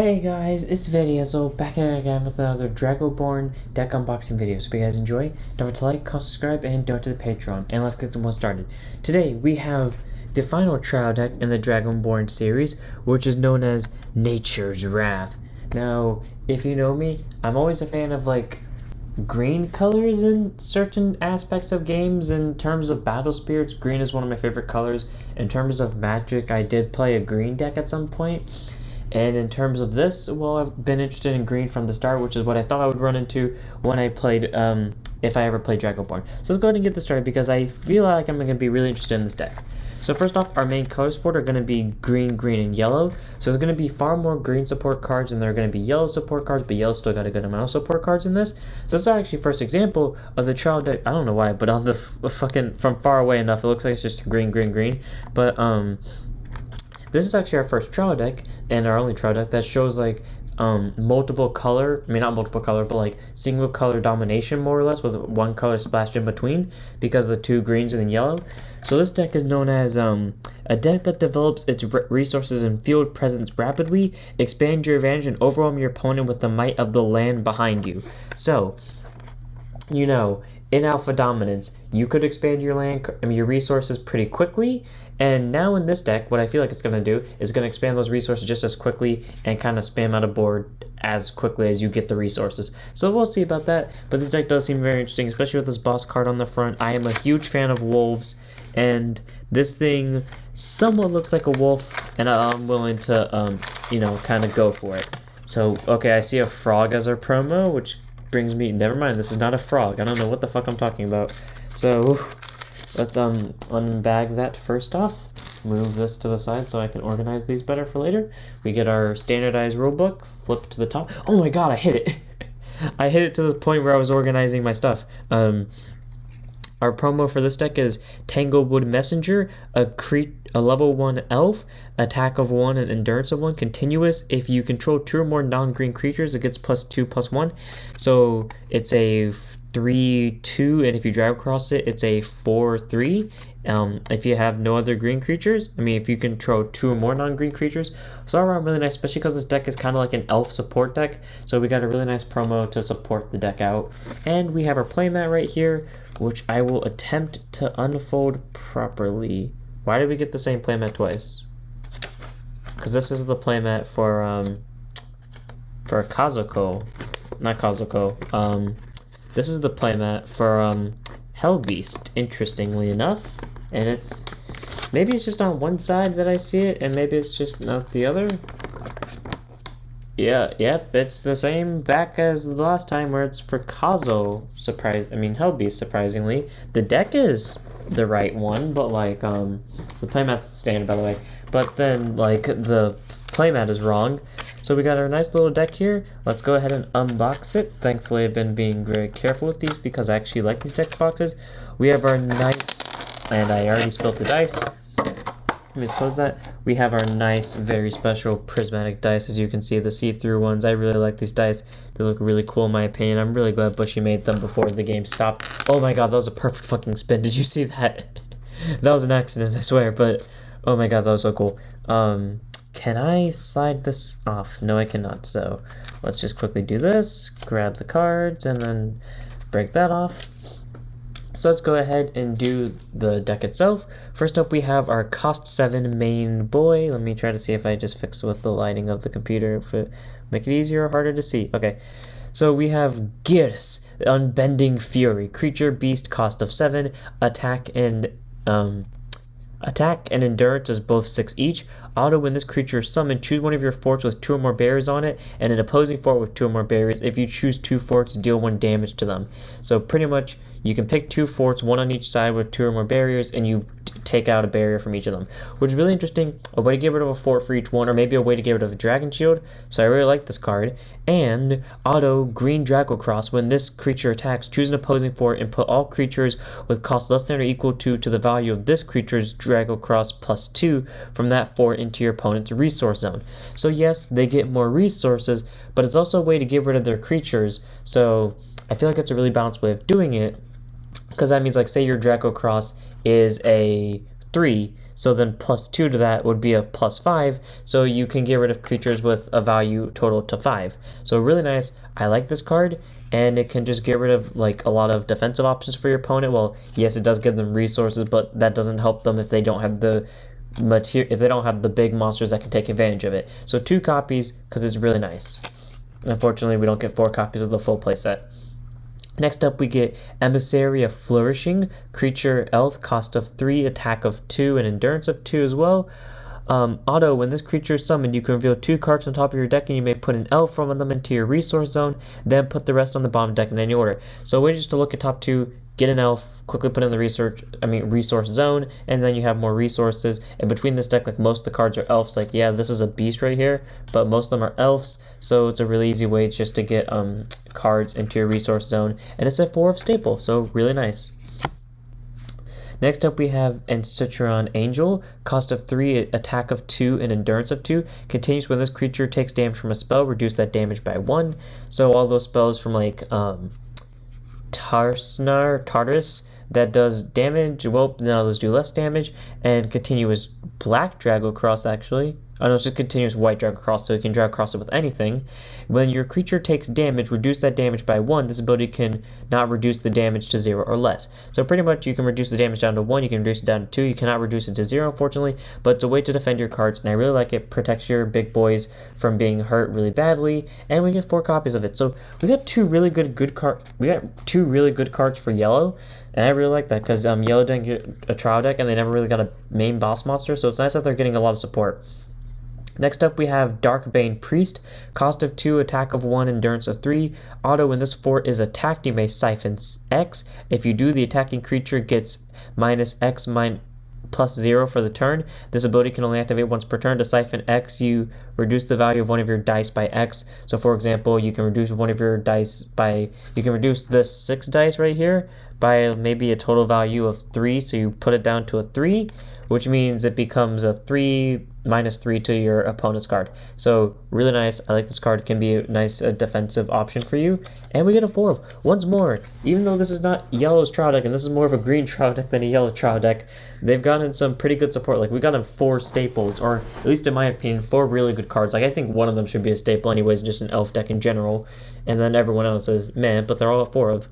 Hey guys, it's Vidiozo back in again with another Dragoborne deck unboxing video. So if you guys enjoy, don't forget to like, comment, subscribe, and donate to the Patreon. And let's get this one started. Today we have the final trial deck in the Dragonborne series, which is known as Nature's Wrath. Now, if you know me, I'm always a fan of green colors in certain aspects of games. In terms of battle spirits, green is one of my favorite colors. In terms of magic, I did play a green deck at some point. And in terms of this, well, I've been interested in green from the start, which is what I thought I would run into when I played, if I ever played Dragoborne. So let's go ahead and get this started because I feel like I'm going to be really interested in this deck. So first off, our main colors for it are going to be green, green, and yellow. So there's going to be far more green support cards than there are going to be yellow support cards, but yellow still got a good amount of support cards in this. So this is actually first example of the trial deck. I don't know why, but on the fucking, from far away enough, it looks like it's just green, green, green. But, this is actually our first trial deck, and our only trial deck that shows multiple color, not multiple color, but single color domination more or less, with one color splashed in between because of the two greens and the yellow. So this deck is known as a deck that develops its resources and field presence rapidly, expand your advantage, and overwhelm your opponent with the might of the land behind you. So, you know, in Alpha Dominance, you could expand your your resources pretty quickly, and now in this deck, what I feel like it's going to do is going to expand those resources just as quickly and kind of spam out a board as quickly as you get the resources. So we'll see about that, but this deck does seem very interesting, especially with this boss card on the front. I am a huge fan of wolves, and this thing somewhat looks like a wolf, and I'm willing to, kind of go for it. So, okay, I see a frog as our promo, which brings me, never mind, this is not a frog. I don't know what the fuck I'm talking about. So let's unbag that first off, move this to the side so I can organize these better for later. We get our standardized rulebook, flip to the top. Oh my god, I hit it. I hit it to the point where I was organizing my stuff. Our promo for this deck is Tanglewood Messenger, a level 1 elf, attack of 1 and endurance of 1, continuous. If you control 2 or more non-green creatures, it gets +2/+1. So it's a 3/2, and if you drag across it, it's a 4/3. If you have no other green creatures, if you control 2 or more non-green creatures. So all around really nice, especially because this deck is kind of like an elf support deck. So we got a really nice promo to support the deck out. And we have our playmat right here, which I will attempt to unfold properly. Why did we get the same playmat twice? Because this is the playmat for Kazuko. Not Kazuko. This is the playmat for Hellbeast, interestingly enough. And maybe it's just on one side that I see it, and maybe it's just not the other. Yep, it's the same back as the last time, where it's for Hellbeast, surprisingly. The deck is the right one, but the playmat's standard, by the way. But then the playmat is wrong. So we got our nice little deck here. Let's go ahead and unbox it. Thankfully, I've been being very careful with these because I actually like these deck boxes. We have our nice, and I already spilled the dice. Let me just close that. We have our nice, very special prismatic dice. As you can see, the see-through ones. I really like these dice. They look really cool in my opinion. I'm really glad Bushy made them before the game stopped. Oh my god, that was a perfect fucking spin. Did you see that? That was an accident, I swear, but oh my god, that was so cool. Can I slide this off? No, I cannot. So let's just quickly do this, grab the cards, and then break that off. So let's go ahead and do the deck itself. First up, we have our cost 7 main boy. Let me try to see if I just fix with the lighting of the computer, if it make it easier or harder to see. Okay. So we have Gears, Unbending Fury, creature beast, cost of 7, attack and endurance is both 6 each. Auto, when this creature is summoned, choose one of your forts with 2 or more barriers on it, and an opposing fort with 2 or more barriers. If you choose 2 forts, deal 1 damage to them. So pretty much, you can pick 2 forts, 1 on each side with 2 or more barriers, and you take out a barrier from each of them. Which is really interesting, a way to get rid of a fort for each one, or maybe a way to get rid of a dragon shield. So I really like this card. And auto, green Dragocross, when this creature attacks, choose an opposing fort and put all creatures with cost less than or equal to the value of this creature's Dragocross +2 from that fort into your opponent's resource zone. So yes, they get more resources, but it's also a way to get rid of their creatures. So I feel like it's a really balanced way of doing it. Because that means, say your Dragocross is a 3, so then +2 to that would be a +5, so you can get rid of creatures with a value total to 5. So really nice. I like this card, and it can just get rid of like a lot of defensive options for your opponent. Well, yes, it does give them resources, but that doesn't help them if they don't have the if they don't have the big monsters that can take advantage of it. So 2 copies because it's really nice. Unfortunately, we don't get 4 copies of the full playset. Next up, we get Emissary of Flourishing, creature elf, cost of 3, attack of 2, and endurance of 2 as well. Auto, when this creature is summoned, you can reveal 2 cards on top of your deck, and you may put an elf from them into your resource zone, then put the rest on the bottom deck in any order. So we're just to look at top 2, get an elf, quickly put in the resource zone, and then you have more resources. And between this deck, like most of the cards are elves. Like, yeah, this is a beast right here, but most of them are elves, so it's a really easy way just to get cards into your resource zone. And it's a 4 of staple, so really nice. Next up, we have Encitron Angel, cost of 3, attack of 2, and endurance of 2. Continues when this creature takes damage from a spell, reduce that damage by 1. So all those spells from like Tartarus that does damage, well, now those do less damage. And continuous black Dragocross, actually. Oh no, it's just continuous white Dragocross, so you can Dragocross it with anything. When your creature takes damage, reduce that damage by 1. This ability can not reduce the damage to 0 or less. So pretty much you can reduce the damage down to 1, you can reduce it down to 2, you cannot reduce it to 0, unfortunately, but it's a way to defend your cards, and I really like it. Protects your big boys from being hurt really badly, and we get 4 copies of it. So we got 2 really good cards for yellow. And I really like that because yellow didn't get a trial deck, and they never really got a main boss monster, so it's nice that they're getting a lot of support. Next up, we have Darkbane Priest, cost of 2, attack of 1, endurance of 3. Auto, when this fort is attacked, you may siphon X. If you do, the attacking creature gets -X +0 for the turn. This ability can only activate once per turn. To siphon X, you reduce the value of one of your dice by X. So for example, you can reduce one of your dice by, you can reduce this 6 dice right here by maybe a total value of 3, so you put it down to a 3, which means it becomes a 3 -3 to your opponent's card. So really nice. I like this card. It can be a nice defensive option for you. And we get a 4 of. Once more, even though this is not yellow's trial deck, and this is more of a green trial deck than a yellow trial deck, they've gotten some pretty good support. Like, we got them 4 staples, or at least in my opinion, 4 really good cards. Like, I think one of them should be a staple anyways, just an elf deck in general, and then everyone else is meh, but they're all 4 of.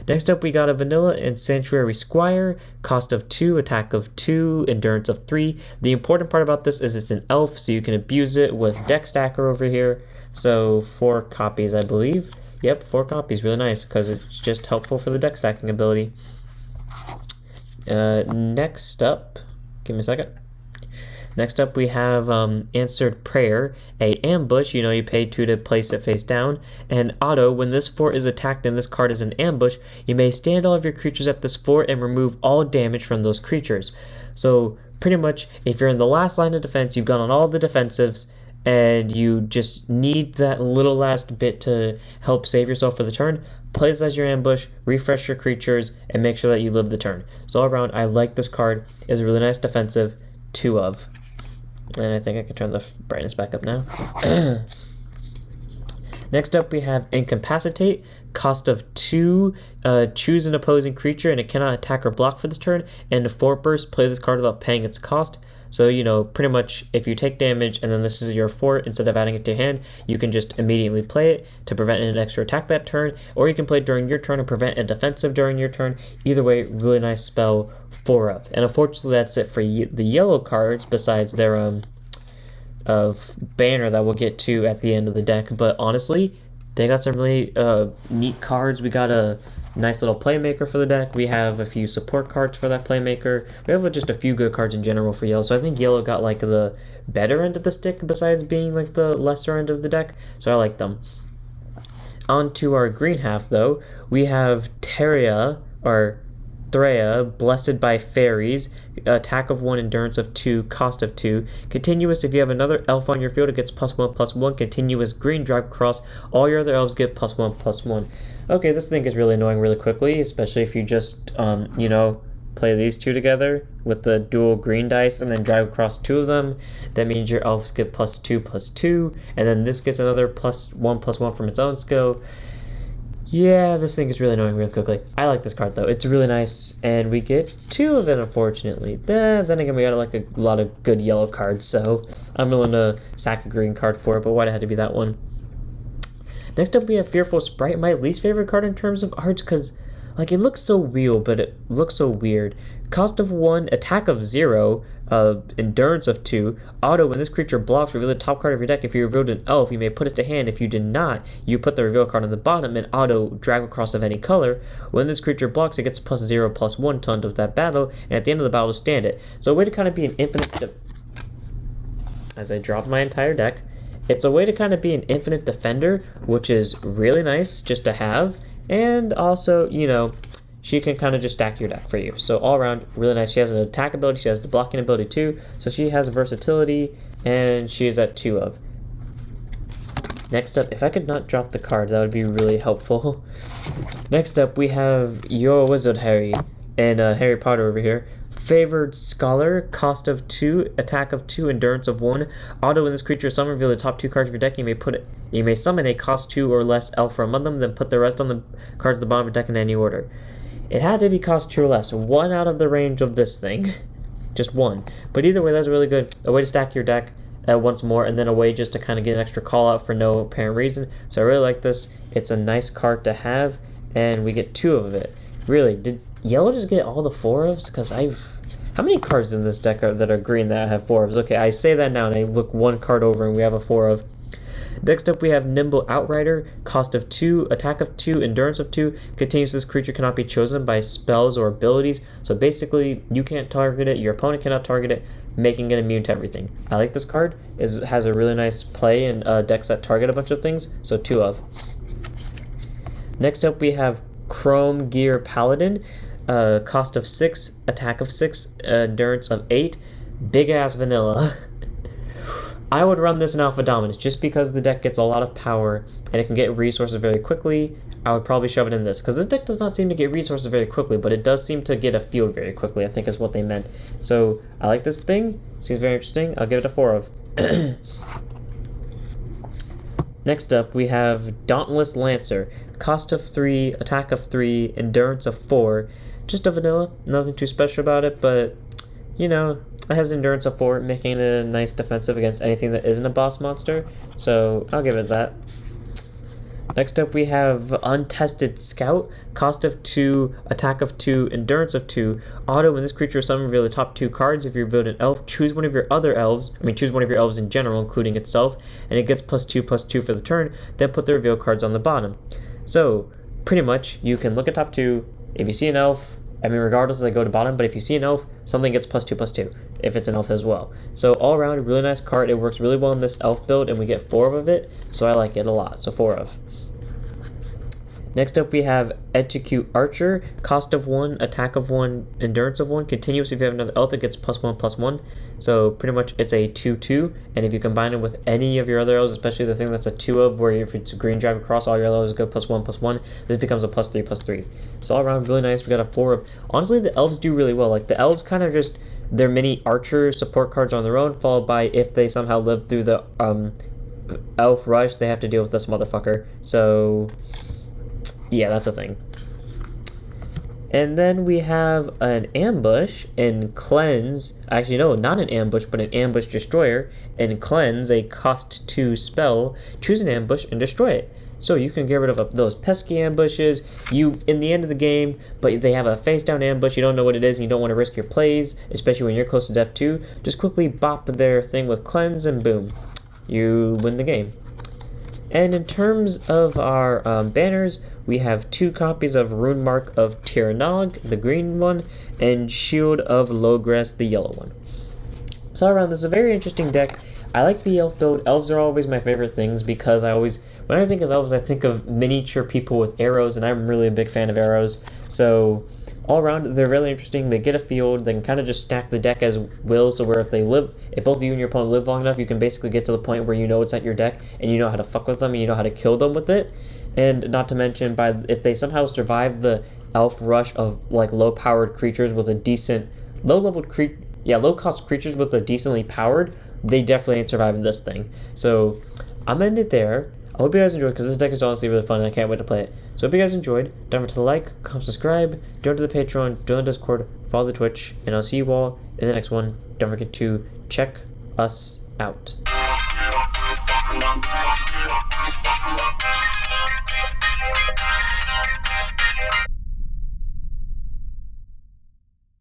Next up, we got a Vanilla and Sanctuary Squire, cost of 2, attack of 2, endurance of 3. The important part about this is it's an elf, so you can abuse it with Deck Stacker over here. So 4 copies, I believe. Yep, 4 copies, really nice, because it's just helpful for the deck stacking ability. Next up, give me a second. Next up, we have Answered Prayer, a ambush. You pay 2 to place it face down. And auto, when this fort is attacked and this card is an ambush, you may stand all of your creatures at this fort and remove all damage from those creatures. So pretty much, if you're in the last line of defense, you've gone on all the defensives, and you just need that little last bit to help save yourself for the turn, play this as your ambush, refresh your creatures, and make sure that you live the turn. So all around, I like this card. It's a really nice defensive, 2 of. And I think I can turn the brightness back up now. Next up, we have Incapacitate, cost of 2, choose an opposing creature, and it cannot attack or block for this turn, and a fort burst, play this card without paying its cost. So, pretty much, if you take damage and then this is your fort, instead of adding it to your hand, you can just immediately play it to prevent an extra attack that turn, or you can play it during your turn and prevent a defensive during your turn. Either way, really nice spell, 4 of. And unfortunately, that's it for the yellow cards, besides their banner that we'll get to at the end of the deck. But honestly, they got some really neat cards. We got a nice little playmaker for the deck. We have a few support cards for that playmaker. We have just a few good cards in general for yellow. So I think yellow got like the better end of the stick besides being like the lesser end of the deck. So I like them. On to our green half though. We have Tereya, blessed by fairies, attack of 1, endurance of 2, cost of 2. Continuous, if you have another elf on your field, it gets +1/+1. Continuous, green Dragocross. All your other elves get +1/+1. Okay, this thing is really annoying really quickly, especially if you just, play these 2 together with the dual green dice and then Dragocross 2 of them. That means your elves get +2/+2, and then this gets another +1/+1 from its own skill. Yeah, this thing is really annoying real quickly. I like this card though. It's really nice, and we get 2 of it, unfortunately. Then again, we got like a lot of good yellow cards, so I'm willing to sack a green card for it, but why'd it have to be that one? Next up, we have Fearsome Sprite, my least favorite card in terms of art, because like it looks so real, but it looks so weird. Cost of 1, attack of 0, endurance of 2. Auto, when this creature blocks, reveal the top card of your deck. If you revealed an elf, you may put it to hand. If you did not, you put the reveal card on the bottom and auto drag across of any color. When this creature blocks, it gets +0/+1 to end of that battle, and at the end of the battle, stand it. So a way to kind of be an infinite... As I drop my entire deck, it's a way to kind of be an infinite defender, which is really nice just to have. And also, you know, she can kind of just stack your deck for you. So all around, really nice. She has an attack ability, she has the blocking ability too. So she has versatility, and she is at 2 of. Next up, if I could not drop the card, that would be really helpful. Next up, we have Your Wizard Harry and Harry Potter over here. Favored Scholar, cost of 2, attack of 2, endurance of 1. Auto, when this creature is summoned, reveal the top 2 cards of your deck. You may summon a cost 2 or less elf from among them, then put the rest on the cards at the bottom of the deck in any order. It had to be cost 2 or less. 1 out of the range of this thing. Just 1. But either way, that's really good. A way to stack your deck once more, and then a way just to kind of get an extra call out for no apparent reason. So I really like this. It's a nice card to have, and we get 2 of it. Really, did yellow just get all the 4-ofs? Because how many cards in this deck that are green that have 4-ofs? Okay, I say that now, and I look 1 card over, and we have a 4-of. Next up, we have Nimble Outrider, cost of 2, attack of 2, endurance of 2. Continues, this creature cannot be chosen by spells or abilities. So basically, you can't target it, your opponent cannot target it, making it immune to everything. I like this card. It has a really nice play in decks that target a bunch of things, so 2 of. Next up, we have Chrome Gear Paladin, cost of 6, attack of 6, endurance of 8. Big ass vanilla. I would run this in Alpha Dominance just because the deck gets a lot of power and it can get resources very quickly. I would probably shove it in this because this deck does not seem to get resources very quickly, but it does seem to get a field very quickly, I think is what they meant. So I like this thing. Seems very interesting. I'll give it a 4 of. Next up, we have Dauntless Lancer. Cost of 3, attack of 3, endurance of 4. Just a vanilla. Nothing too special about it, but, you know, it has endurance of 4, making it a nice defensive against anything that isn't a boss monster. So I'll give it that. Next up, we have Untested Scout. Cost of 2, attack of 2, endurance of 2. Auto, when this creature is summoned, reveal the top 2 cards. If you revealed an elf, choose one of your other elves. Choose one of your elves in general, including itself, and it gets +2/+2 for the turn. Then put the reveal cards on the bottom. So pretty much, you can look at top 2. If you see an elf, regardless if they go to bottom, but if you see an elf, something gets +2/+2, if it's an elf as well. So all around, a really nice card. It works really well in this elf build, and we get 4 of it, so I like it a lot, so 4 of. Next up, we have Untested Archer, cost of 1, attack of 1, endurance of 1. Continuous, if you have another elf, it gets +1/+1. So pretty much it's a 2/2, and if you combine it with any of your other elves, especially the thing that's a 2 of, where if it's green drive across, all your elves go +1/+1, this becomes a +3/+3. So all around, really nice. We got a 4 of. Honestly, the elves do really well. Like, the elves kind of just, they're mini archer support cards on their own, followed by, if they somehow live through the elf rush, they have to deal with this motherfucker. So yeah, that's a thing. And then we have an ambush and cleanse. Actually, no, not an ambush, but an ambush destroyer. And cleanse, a cost 2 spell. Choose an ambush and destroy it. So you can get rid of those pesky ambushes. In the end of the game, but they have a face down ambush. You don't know what it is, and you don't want to risk your plays, especially when you're close to death too. Just quickly bop their thing with cleanse, and boom, you win the game. And in terms of our banners, we have 2 copies of Rune Mark of Tyrannog, the green one, and Shield of Logres, the yellow one. So around, this is a very interesting deck. I like the elf build. Elves are always my favorite things because when I think of elves, I think of miniature people with arrows, and I'm really a big fan of arrows. So all around, they're really interesting. They get a field. They can kind of just stack the deck as will, so where if both of you and your opponent live long enough, you can basically get to the point where you know it's at your deck, and you know how to fuck with them, and you know how to kill them with it. And not to mention, if they somehow survive the elf rush of like low-powered creatures with a decent, low-cost creatures with a decently powered, they definitely ain't surviving this thing. So I'm ending it there. I hope you guys enjoyed, because this deck is honestly really fun and I can't wait to play it. So hope you guys enjoyed. Don't forget to like, comment, subscribe, join to the Patreon, join the Discord, follow the Twitch, and I'll see you all in the next one. Don't forget to check us out.